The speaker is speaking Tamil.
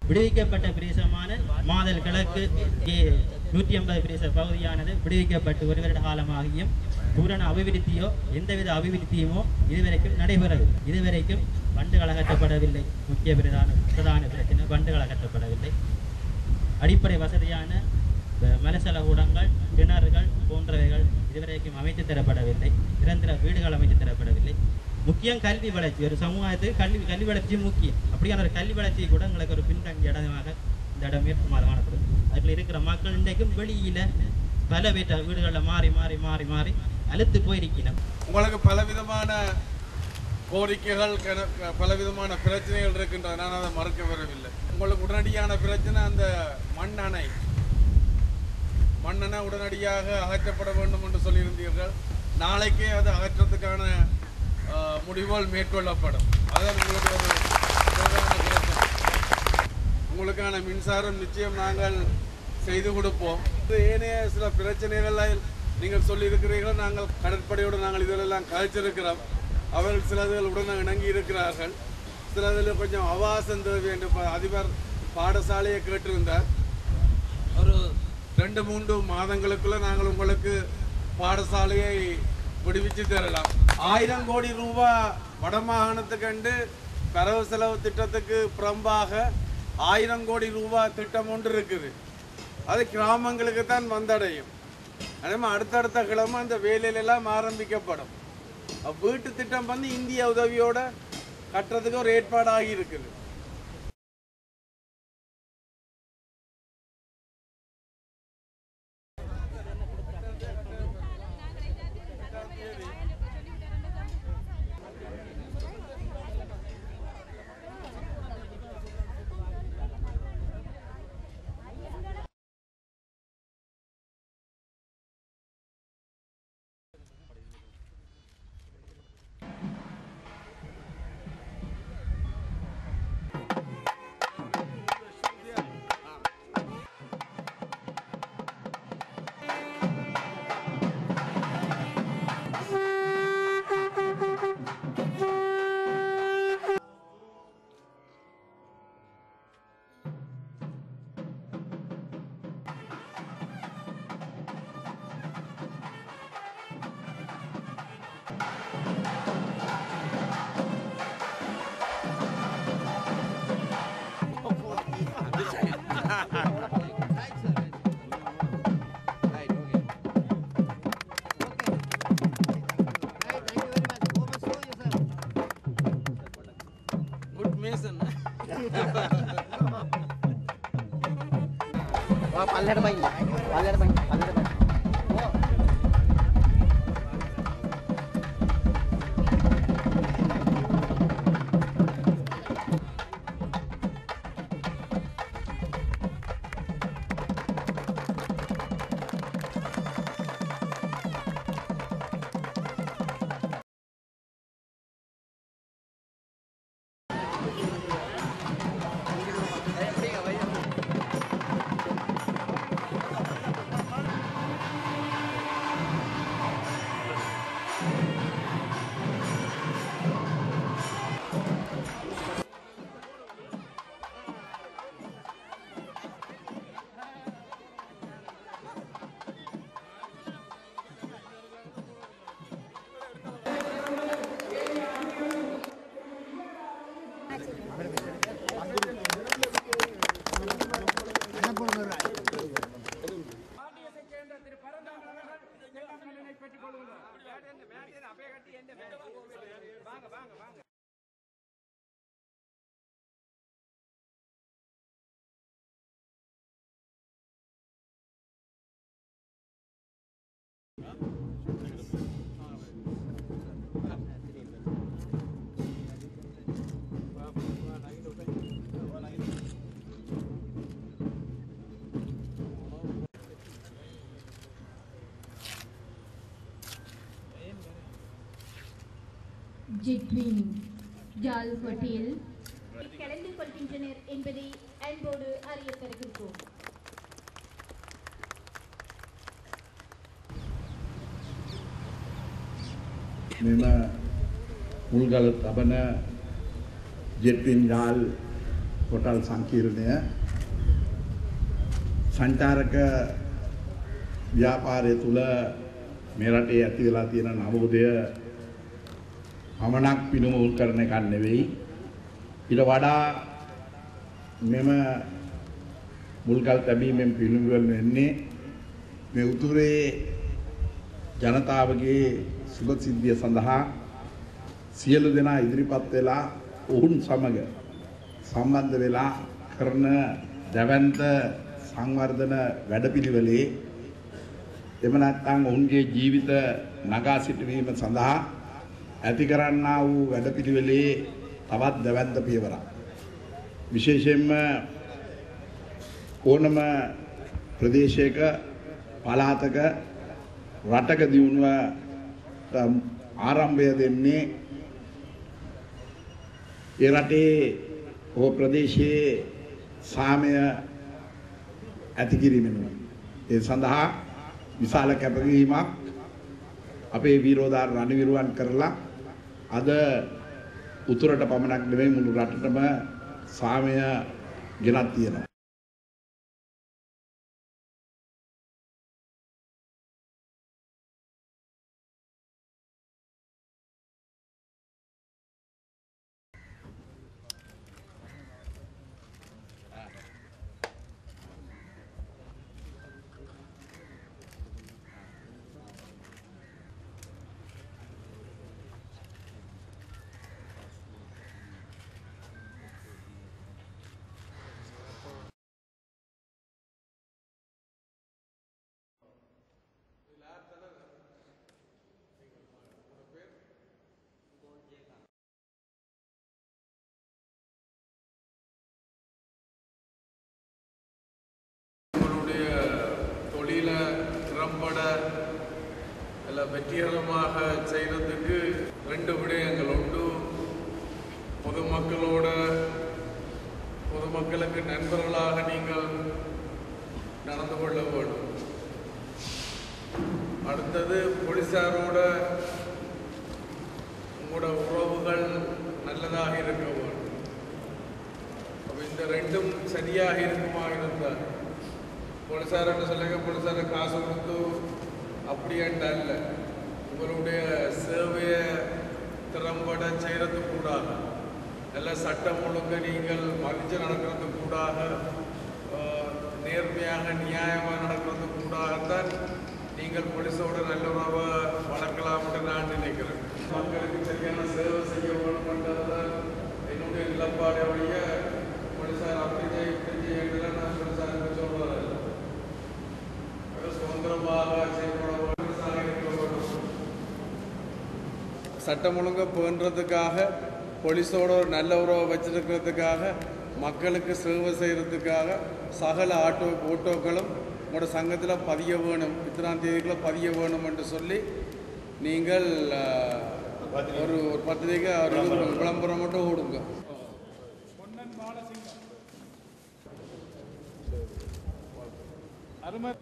விடுவிக்கப்பட்ட பிரதேசமான மாதல் கிழக்கு 150 பிரதேச பகுதியானது விடுவிக்கப்பட்டு ஒரு வருட காலமாகியும் பூரண அபிவிருத்தியோ எந்தவித அபிவிருத்தியுமோ இதுவரைக்கும் நடைபெறவில்லை. இதுவரைக்கும் பண்டுகள் அகற்றப்படவில்லை. முக்கிய பிரதான பிரச்சனை பண்டுகள் அகற்றப்படவில்லை. அடிப்படை வசதியான மலசல கூடங்கள், கிணறுகள் போன்றவைகள் இதுவரைக்கும் அமைத்து தரப்படவில்லை. நிரந்தர வீடுகள் அமைத்து தரப்படவில்லை. முக்கியம் கல்வி வளர்ச்சி. ஒரு சமூகத்துக்கு கல்வி வளர்ச்சி முக்கியம். அப்படியான ஒரு கல்வி வளர்ச்சி கூட எங்களுக்கு ஒரு பின்தங்கிய இடமாக இந்த இடம் மேற்குமாறு காணப்படும். அதில் இருக்கிற மக்கள் இன்றைக்கும் வெளியில பல வீடுகளில் மாறி மாறி மாறி மாறி அழுத்து போயிருக்கணும். உங்களுக்கு பலவிதமான கோரிக்கைகள், பலவிதமான பிரச்சனைகள் இருக்கின்றன. நான் அதை மறுக்க வரவில்லை. உங்களுக்கு உடனடியான பிரச்சனை அந்த மண்ணணை உடனடியாக அகற்றப்பட வேண்டும் என்று சொல்லியிருந்தீர்கள். நாளைக்கே அது அகற்றத்துக்கான முடிவுகள் மேற்கொள்ளப்படும். அதான் உங்களுக்கான மின்சாரம் நிச்சயம் நாங்கள் செய்து கொடுப்போம். ஏனைய சில பிரச்சனைகளை நீங்கள் சொல்லியிருக்கிறீர்கள். நாங்கள் கடற்படையோடு நாங்கள் இதெல்லாம் கழிச்சிருக்கிறோம். அவர்கள் சிலதுகள் உடனே இணங்கி இருக்கிறார்கள். சிலதில் கொஞ்சம் அவகாசம் தேவை என்று அதிபர் பாடசாலையை கேட்டிருந்தார். ஒரு 2-3 மாதங்களுக்குள்ள நாங்கள் உங்களுக்கு பாடசாலையை விடுவிச்சு தரலாம். 1000 கோடி ரூபாய் வடமாகாணத்துக்கு வரவு செலவு திட்டத்துக்கு புறம்பாக 1000 கோடி ரூபாய் திட்டம் ஒன்று இருக்குது. அது கிராமங்களுக்கு தான் வந்தடையும். அதே மாதிரி அடுத்தடுத்த கிழமை அந்த வேலையிலெல்லாம் ஆரம்பிக்கப்படும். வீட்டு திட்டம் இந்திய உதவியோட கட்டுறதுக்கு ஒரு ஏற்பாடாகி இருக்குது. ஜிட்வின் ஜால் பட்டியல் கலந்து கொள்கின்றனர் என்பதை அன்போடு அறிய தருகின்றோம். මෙම මුල්ගල තබන ජෙට්වින් ජාල් හොටල් සංකීර්ණය සංචාරක ව්‍යාපාරය තුල මේ රටේ ඇති වෙලා තියෙන නවෝදය පමණක් පිනුමුල් කරන එකක් නෙවෙයි. ඊට වඩා මෙම මුල්කල් තැබීමෙන් පිළිවෙල වෙන්නේ මේ උතුරේ ජනතාවගේ සුබ සිද්ධිය සඳහා සියලු දෙනා ඉදිරිපත් වෙලා ඔවුන් සමග සම්බන්ධ වෙලා කරන දැවැන්ත සංවර්ධන වැඩපිළිවෙලේ එම නැත්නම් ඔවුන්ගේ ජීවිත නගා සිටවීම සඳහා ඇති කරන්නා වූ වැඩපිළිවෙලේ තවත් දැවැන්ත පියවරක්. විශේෂයෙන්ම ඕනම ප්‍රදේශයක පළාතක රටක දියුණුව ආරම්භය දෙන්නේ ඒ රටේ හෝ ප්‍රදේශයේ සාමය ඇති කිරීමෙන්. ඒ සඳහා විශාල කැපවීමක් අපේ විරෝධාර රණවිරුවන් කරලා අද උතුරට පමණක් නෙවෙයි මුළු රටටම සාමය ගෙනත් තියෙනවා. திறம்பட வெற்றிகரமாக செய்கிறதுக்கு 2 விடயங்கள் உண்டு. பொதுமக்களுக்கு நண்பர்களாக நீங்கள் நடந்து கொள்ள வேண்டும். அடுத்தது போலீசாரோட உங்களோட உறவுகள் நல்லதாக இருக்க வேண்டும். இந்த 2ம் சரியாக இருக்குமா இருந்தால் போலீசார்னு சொல்லுங்க, போலீசார காசு கொடுத்து அப்படின்ட்டு அல்ல, உங்களுடைய சேவையை திறம்பட செய்கிறது கூடாக, நல்ல சட்டம் ஒழுங்கு நீங்கள் மதித்து நடக்கிறது கூடாக, நேர்மையாக நியாயமாக நடக்கிறது கூடாகத்தான் நீங்கள் போலீஸோட நல்ல உறவை வளர்க்கலாம்னு நான் நினைக்கிறேன். மக்களுக்கு சரியான சேவை செய்ய வேணும்ன்றதுதான் என்னுடைய நிலப்பாடு வழிய போலீசார் அப்படி செய்ய நான் போலீசாருக்கு சொல்றதில்லை. சட்டம் ஒழுங்கு பேணுறதுக்காக, போலீஸோட ஒரு நல்ல உறவை வச்சிருக்கிறதுக்காக, மக்களுக்கு சேவை செய்கிறதுக்காக சகல ஓட்டோக்களும் உங்களோட சங்கத்தில் பதிய வேணும், இத்தனாம் தேதிக்குள்ள பதிய வேணும் என்று சொல்லி நீங்கள் ஒரு 10 தேதிக்கு விளம்பரம் மட்டும் ஓடுங்க. அருமை